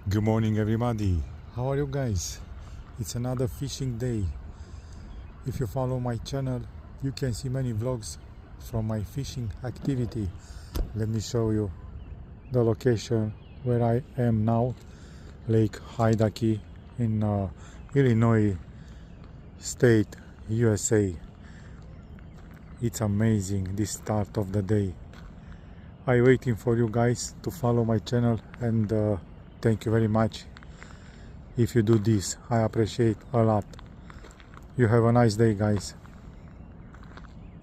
Good morning, everybody. How are you guys? It's another fishing day. If you follow my channel, you can see many vlogs from my fishing activity. Let me show you the location where I am now, Lake Haidaki in Illinois State, USA. It's amazing this start of the day. I'm waiting for you guys to follow my channel, and thank you very much. If you do this, I appreciate a lot. You have a nice day, guys.